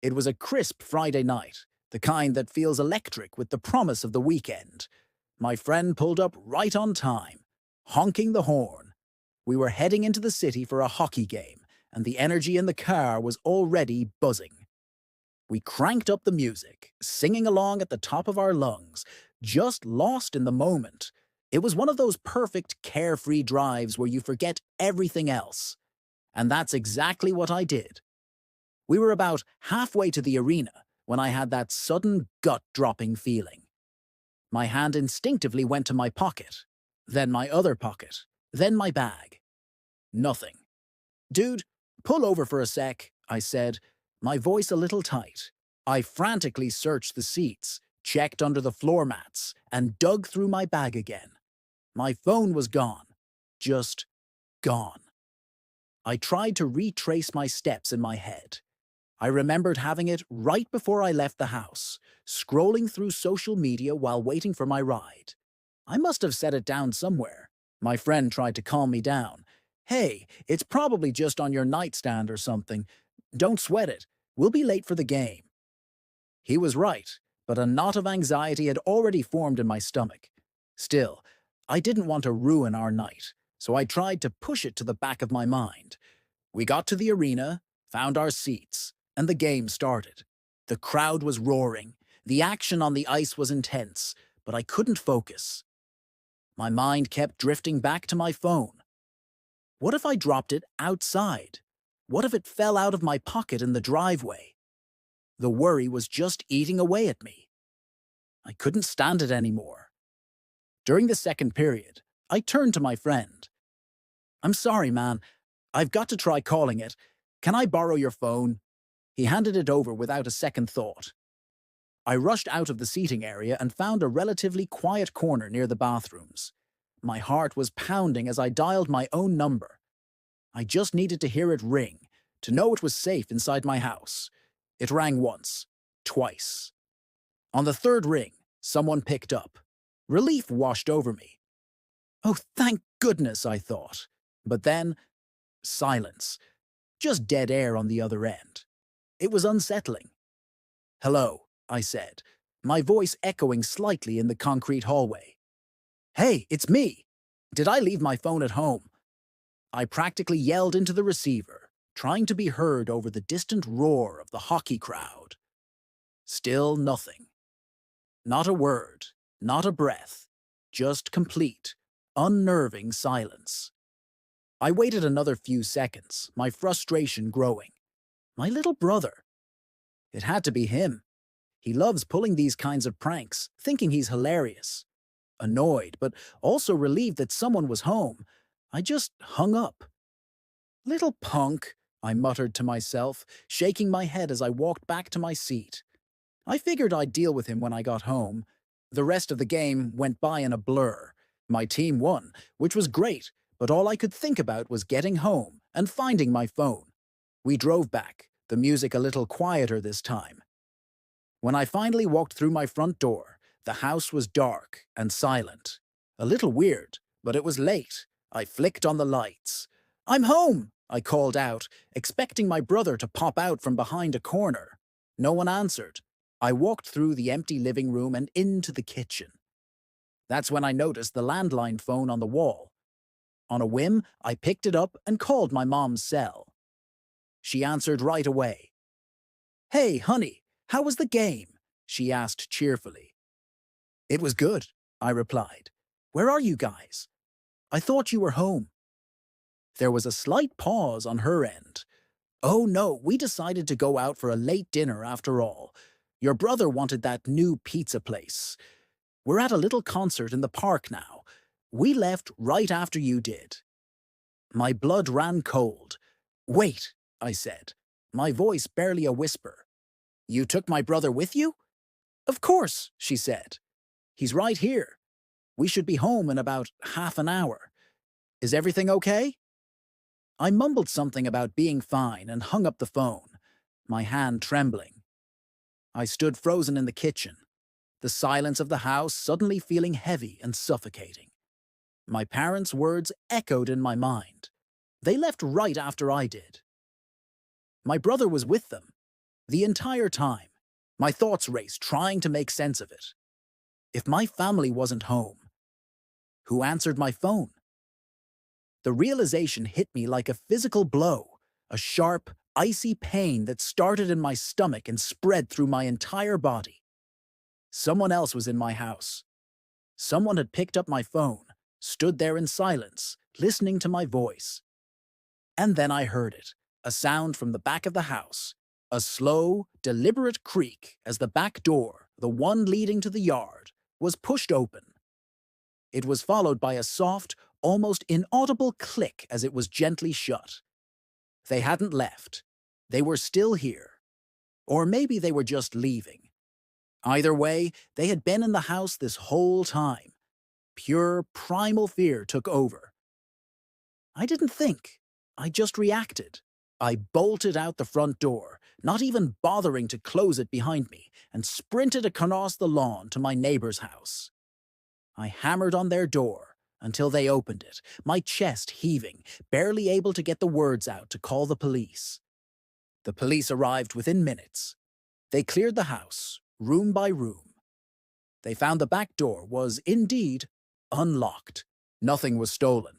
It was a crisp Friday night, the kind that feels electric with the promise of the weekend. My friend pulled up right on time, honking the horn. We were heading into the city for a hockey game, and the energy in the car was already buzzing. We cranked up the music, singing along at the top of our lungs, just lost in the moment. It was one of those perfect carefree drives where you forget everything else. And that's exactly what I did. We were about halfway to the arena when I had that sudden gut-dropping feeling. My hand instinctively went to my pocket, then my other pocket, then my bag. Nothing. "Dude, pull over for a sec," I said, my voice a little tight. I frantically searched the seats, checked under the floor mats, and dug through my bag again. My phone was gone. Just gone. I tried to retrace my steps in my head. I remembered having it right before I left the house, scrolling through social media while waiting for my ride. I must have set it down somewhere. My friend tried to calm me down. "Hey, it's probably just on your nightstand or something. Don't sweat it. We'll be late for the game." He was right, but a knot of anxiety had already formed in my stomach. Still, I didn't want to ruin our night, so I tried to push it to the back of my mind. We got to the arena, found our seats, and the game started. The crowd was roaring. The action on the ice was intense, but I couldn't focus. My mind kept drifting back to my phone. What if I dropped it outside? What if it fell out of my pocket in the driveway? The worry was just eating away at me. I couldn't stand it anymore. During the second period, I turned to my friend. "I'm sorry, man. I've got to try calling it. Can I borrow your phone?" He handed it over without a second thought. I rushed out of the seating area and found a relatively quiet corner near the bathrooms. My heart was pounding as I dialed my own number. I just needed to hear it ring, to know it was safe inside my house. It rang once, twice. On the third ring, someone picked up. Relief washed over me. "Oh, thank goodness," I thought. But then, silence. Just dead air on the other end. It was unsettling. "Hello," I said, my voice echoing slightly in the concrete hallway. "Hey, it's me. Did I leave my phone at home?" I practically yelled into the receiver, trying to be heard over the distant roar of the hockey crowd. Still nothing. Not a word, not a breath, just complete, unnerving silence. I waited another few seconds, my frustration growing. My little brother. It had to be him. He loves pulling these kinds of pranks, thinking he's hilarious. Annoyed, but also relieved that someone was home, I just hung up. "Little punk," I muttered to myself, shaking my head as I walked back to my seat. I figured I'd deal with him when I got home. The rest of the game went by in a blur. My team won, which was great, but all I could think about was getting home and finding my phone. We drove back, the music a little quieter this time. When I finally walked through my front door, the house was dark and silent. A little weird, but it was late. I flicked on the lights. "I'm home!" I called out, expecting my brother to pop out from behind a corner. No one answered. I walked through the empty living room and into the kitchen. That's when I noticed the landline phone on the wall. On a whim, I picked it up and called my mom's cell. She answered right away. "Hey, honey, how was the game?" she asked cheerfully. "It was good," I replied. "Where are you guys? I thought you were home." There was a slight pause on her end. "Oh no, we decided to go out for a late dinner after all. Your brother wanted that new pizza place. We're at a little concert in the park now. We left right after you did." My blood ran cold. "Wait," I said, my voice barely a whisper. "You took my brother with you?" "Of course," she said. "He's right here. We should be home in about half an hour. Is everything okay?" I mumbled something about being fine and hung up the phone, my hand trembling. I stood frozen in the kitchen, the silence of the house suddenly feeling heavy and suffocating. My parents' words echoed in my mind. They left right after I did. My brother was with them. The entire time, my thoughts raced trying to make sense of it. If my family wasn't home, who answered my phone? The realization hit me like a physical blow, a sharp, icy pain that started in my stomach and spread through my entire body. Someone else was in my house. Someone had picked up my phone, stood there in silence, listening to my voice. And then I heard it, a sound from the back of the house, a slow, deliberate creak as the back door, the one leading to the yard, was pushed open. It was followed by a soft, almost inaudible click as it was gently shut. They hadn't left. They were still here. Or maybe they were just leaving. Either way, they had been in the house this whole time. Pure, primal fear took over. I didn't think. I just reacted. I bolted out the front door, not even bothering to close it behind me, and sprinted across the lawn to my neighbor's house. I hammered on their door until they opened it, my chest heaving, barely able to get the words out to call the police. The police arrived within minutes. They cleared the house, room by room. They found the back door was, indeed, unlocked. Nothing was stolen.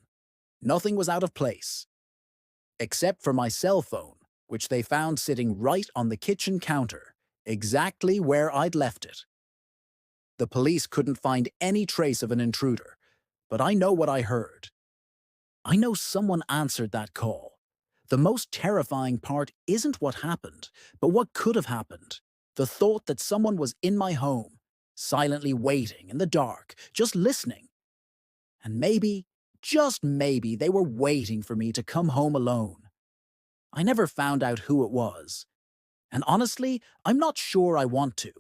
Nothing was out of place. Except for my cell phone, which they found sitting right on the kitchen counter, exactly where I'd left it. The police couldn't find any trace of an intruder, but I know what I heard. I know someone answered that call. The most terrifying part isn't what happened, but what could have happened. The thought that someone was in my home, silently waiting in the dark, just listening. And maybe, just maybe, they were waiting for me to come home alone. I never found out who it was. And honestly, I'm not sure I want to.